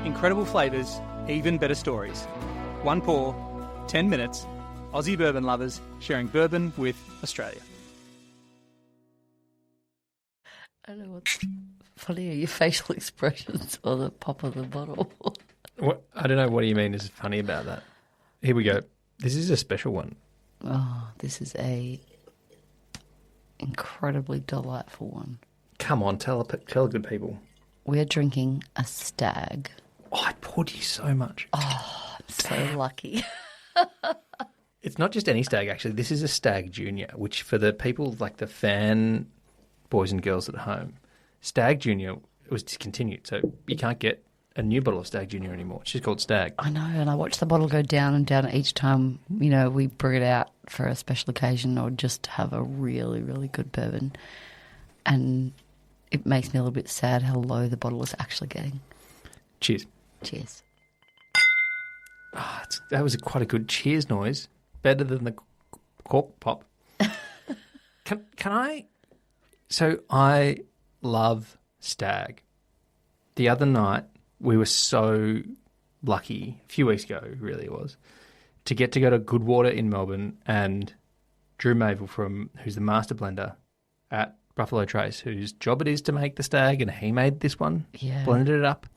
Incredible flavours, even better stories. One pour, 10 minutes. Aussie bourbon lovers sharing bourbon with Australia. I don't know what's funnier, your facial expressions or the pop of the bottle. What? I don't know what do you mean is funny about that. Here we go. This is a special one. Oh, this is a incredibly delightful one. Come on, tell good people. We're drinking a Stagg. Oh, I poured you so much. Oh, I'm so lucky. It's not just any Stagg, actually. This is a Stagg Jr, which for the people, like the fan boys and girls at home, Stagg Jr was discontinued, so you can't get a new bottle of Stagg Jr anymore. It's just called Stagg. I know, and I watch the bottle go down and down each time, we bring it out for a special occasion or just have a really, really good bourbon. And it makes me a little bit sad how low the bottle is actually getting. Cheers. Cheers. Oh, that was quite a good cheers noise. Better than the cork pop. Can I... So I love Stagg. The other night, we were so lucky, a few weeks ago, really it was, to go to Goodwater in Melbourne, and Drew Mayville, who's the Master Blender at Buffalo Trace, whose job it is to make the Stagg, and he made this one, blended it up.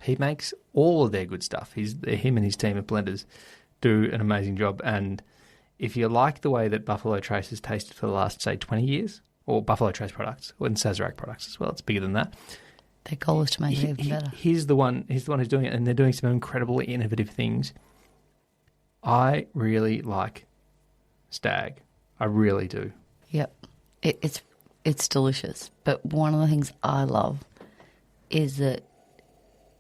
He makes all of their good stuff. Him and his team of blenders do an amazing job. And if you like the way that Buffalo Trace has tasted for the last, say, 20 years, or Buffalo Trace products, or Sazerac products as well, it's bigger than that. Their goal is to make it even better. He's the one who's doing it, and they're doing some incredibly innovative things. I really like Stagg. I really do. Yep. It's delicious. But one of the things I love is that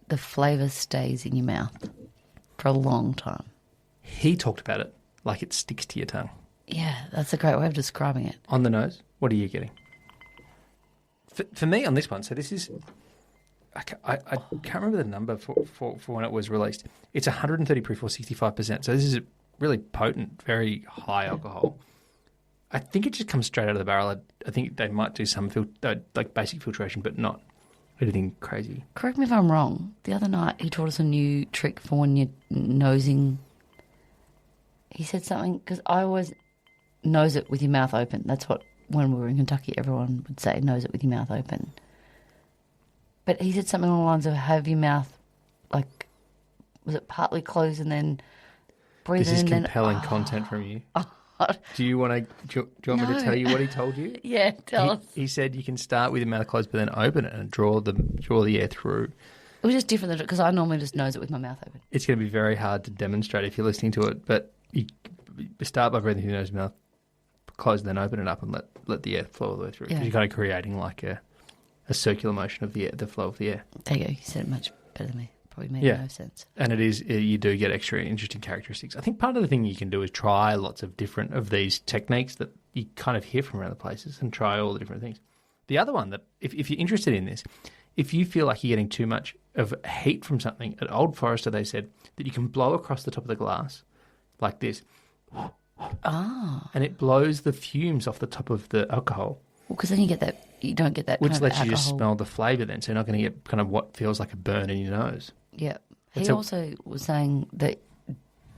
the flavour stays in your mouth for a long time. He talked about it like it sticks to your tongue. Yeah, that's a great way of describing it. On the nose, what are you getting? For me on this one, so this is... I can't remember the number for when it was released. It's 130 proof or 65%. So this is a really potent, very high alcohol. I think it just comes straight out of the barrel. I think they might do some like basic filtration, but not anything crazy. Correct me if I'm wrong. The other night he taught us a new trick for when you're nosing. He said something, because I always nose it with your mouth open. That's what, when we were in Kentucky, everyone would say, nose it with your mouth open. But he said something along the lines of have your mouth, like, was it partly closed and then breathe in? This is and compelling then, content from you. Do you want me to tell you what he told you? Yeah, tell us. He said you can start with your mouth closed, but then open it and draw the air through. It was just different because I normally just nose it with my mouth open. It's going to be very hard to demonstrate if you're listening to it, but you start by breathing through your nose and mouth, close and then open it up and let the air flow all the way through. Yeah. You're kind of creating like a circular motion of the flow of the air. There you go. You said it much better than me. Probably made no sense. And you do get extra interesting characteristics. I think part of the thing you can do is try lots of different of these techniques that you kind of hear from around the places and try all the different things. The other one that, if you're interested in this, if you feel like you're getting too much of heat from something, at Old Forester they said that you can blow across the top of the glass like this. And it blows the fumes off the top of the alcohol. Well, because then you don't get that which kind of lets alcohol. you just smell the flavour then, so you're not going to get kind of what feels like a burn in your nose. Yeah. He also was saying that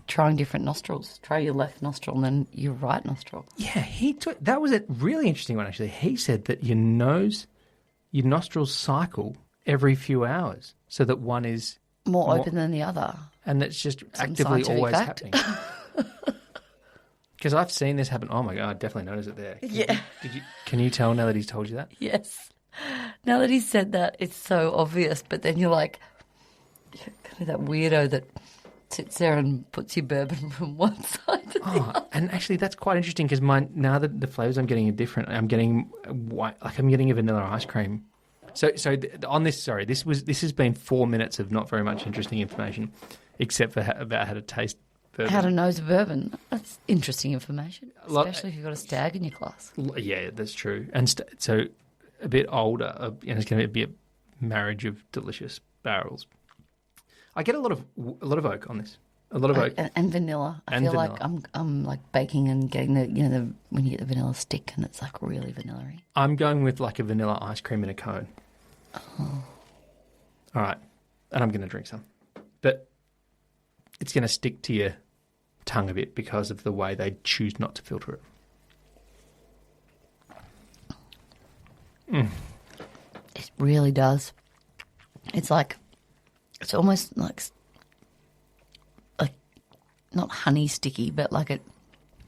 trying different nostrils. Try your left nostril and then your right nostril. Yeah, that was a really interesting one, actually. He said that your nostrils cycle every few hours, so that one is more open than the other. And that's just actively always happening. Because I've seen this happen. Oh, my God, I definitely noticed it there. Can you tell now that he's told you that? Yes. Now that he's said that, it's so obvious, but then you're like, you're kind of that weirdo that sits there and puts your bourbon from one side to the other. And actually that's quite interesting because now that the flavours I'm getting are different, I'm getting white, like I'm getting a vanilla ice cream. So on this, sorry, this has been 4 minutes of not very much interesting information, except for about how to taste bourbon. How to nose a bourbon. That's interesting information, especially if you've got a Stagg in your class. Yeah, that's true. And so a bit older, and it's going to be a marriage of delicious barrels. I get a lot of oak on this. A lot of oak and vanilla. I feel like I'm like baking and getting the when you get the vanilla stick and it's like really vanilla-y. I'm going with like a vanilla ice cream in a cone. Oh. All right, and I'm going to drink some. it's going to stick to your tongue a bit because of the way they choose not to filter it. It really does. It's almost like not honey sticky, but like it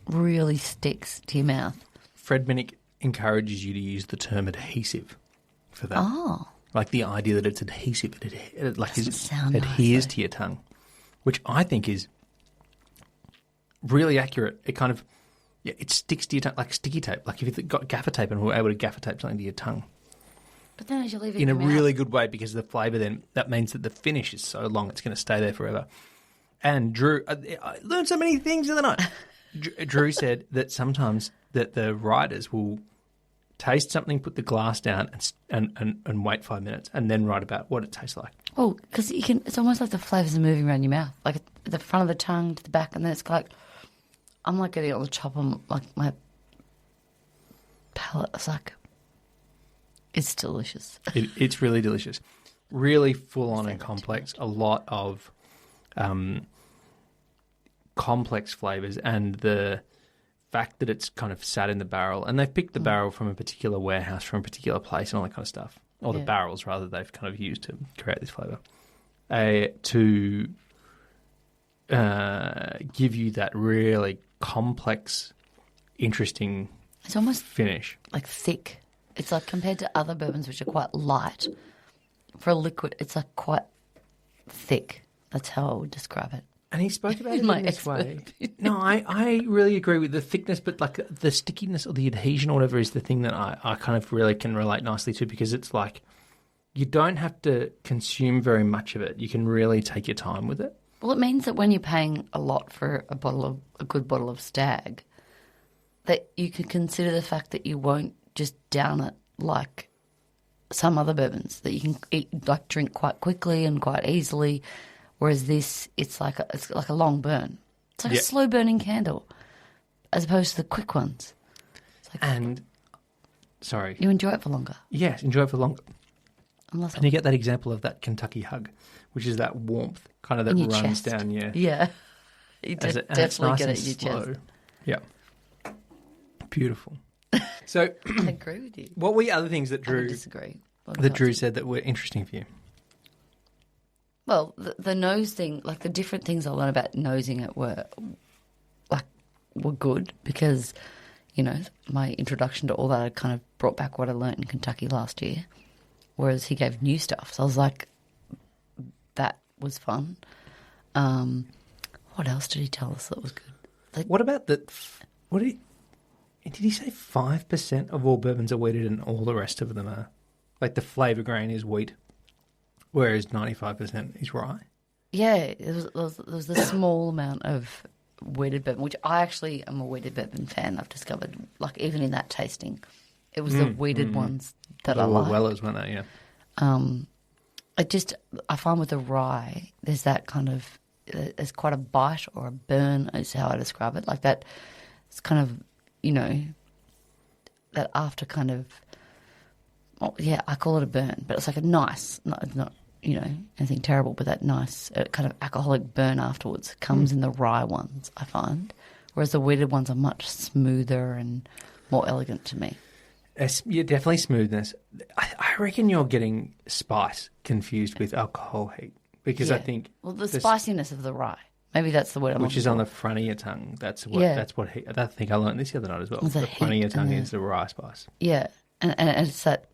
really sticks to your mouth. Fred Minnick encourages you to use the term adhesive for that. Oh. Like the idea that it's adhesive, it Sound adheres nice, to your tongue, which I think is really accurate. It kind of, it sticks to your tongue like sticky tape. Like if you've got gaffer tape and we're able to gaffer tape something to your tongue. But then as you leave it in a your mouth, really good way, because the flavour then, that means that the finish is so long, it's going to stay there forever. And Drew, I learned so many things the other night. Drew said that sometimes that the writers will taste something, put the glass down and wait 5 minutes and then write about what it tastes like. Oh, because it's almost like the flavours are moving around your mouth, like at the front of the tongue to the back, and then it's like, I'm like getting it on the top of like my palate. It's like, it's delicious. It's really delicious. Really full on and complex. A lot of complex flavours, and the fact that it's kind of sat in the barrel, and they've picked the barrel from a particular warehouse, from a particular place and all that kind of stuff. Or the barrels, rather, they've kind of used to create this flavour. To give you that really complex, interesting It's almost finish. like thick. It's like compared to other bourbons, which are quite light. For a liquid, it's like quite thick. That's how I would describe it. And he spoke about it My in this expert way. No, I really agree with the thickness, but like the stickiness or the adhesion or whatever is the thing that I kind of really can relate nicely to, because it's like you don't have to consume very much of it. You can really take your time with it. Well, it means that when you're paying a lot for a good bottle of Stagg, that you can consider the fact that you won't just down it like some other bourbons that you can drink quite quickly and quite easily. Whereas this, it's like a long burn. It's like a slow burning candle, as opposed to the quick ones. It's like, sorry, you enjoy it for longer. Yes, enjoy it for longer. And you get that example of that Kentucky hug, which is that warmth kind of that runs chest. down. Yeah, you definitely get it in your chest. Yeah, beautiful. So I agree with you. What were the other things that Drew disagree? Drew said that were interesting for you? Well, the nose thing, like the different things I learned about nosing it were good, because, you know, my introduction to all that had kind of brought back what I learnt in Kentucky last year, whereas he gave new stuff. So I was like, that was fun. What else did he tell us that was good? Like, what about the? What did he say? 5% of all bourbons are wheated, and all the rest of them are like the flavour grain is wheat. Whereas 95% is rye. Yeah, there was a small amount of wheated bourbon, which I actually am a wheated bourbon fan. I've discovered, like even in that tasting, it was the wheated ones that I like. Wellers, weren't they? Yeah. I find with the rye, there's that kind of, there's quite a bite or a burn is how I describe it. Like that, it's kind of, you know, that after kind of, I call it a burn, but it's like a nice, not you know, anything terrible, but that nice kind of alcoholic burn afterwards comes in the rye ones, I find. Whereas the wheated ones are much smoother and more elegant to me. Yeah, definitely smoothness. I reckon you're getting spice confused with alcohol heat, because I think... Well, the spiciness of the rye. Maybe that's the word I'm Which is on the front of your tongue. I think I learned this the other night as well. The front of your tongue is the rye spice. Yeah, and it's that...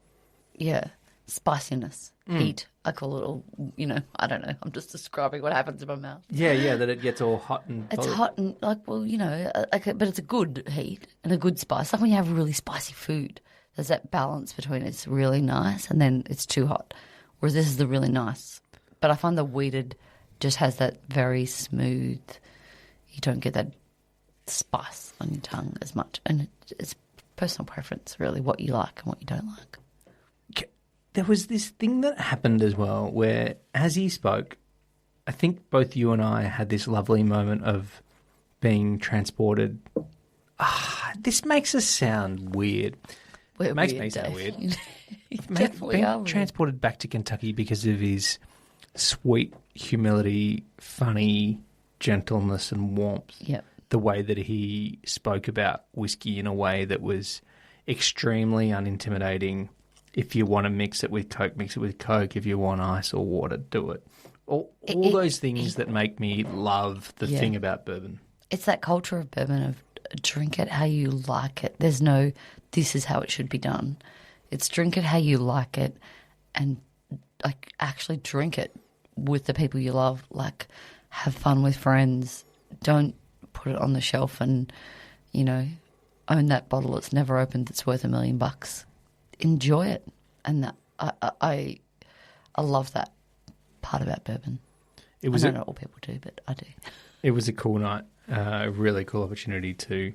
Yeah, spiciness, heat. I call it all, you know, I don't know. I'm just describing what happens in my mouth. Yeah, that it gets all hot and... It's hot and, like, well, you know, but it's a good heat and a good spice. Like when you have really spicy food, there's that balance between it's really nice and then it's too hot. Whereas this is the really nice. But I find the wheated just has that very smooth, you don't get that spice on your tongue as much. And it's personal preference, really, what you like and what you don't like. There was this thing that happened as well where, as he spoke, I think both you and I had this lovely moment of being transported. This makes us sound weird. It makes me sound weird. Being transported back to Kentucky because of his sweet, humility, funny, gentleness and warmth. Yep. The way that he spoke about whiskey in a way that was extremely unintimidating. If you want to mix it with Coke, mix it with Coke. If you want ice or water, do it. All those things that make me love the thing about bourbon. It's that culture of bourbon of drink it how you like it. There's no, this is how it should be done. It's drink it how you like it, and like actually drink it with the people you love. Like have fun with friends. Don't put it on the shelf and, you know, own that bottle that's never opened that's worth $1 million. Enjoy it. And that I love that part about bourbon. I don't know all people do, but I do. It was a cool night. A really cool opportunity to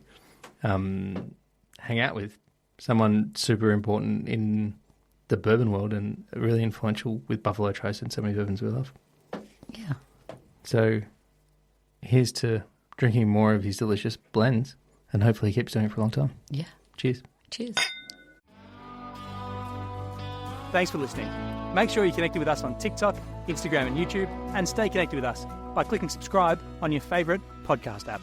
hang out with someone super important in the bourbon world and really influential with Buffalo Trace and so many bourbons we love. Yeah. So here's to drinking more of his delicious blends, and hopefully he keeps doing it for a long time. Yeah. Cheers. Cheers. Thanks for listening. Make sure you're connected with us on TikTok, Instagram and YouTube, and stay connected with us by clicking subscribe on your favourite podcast app.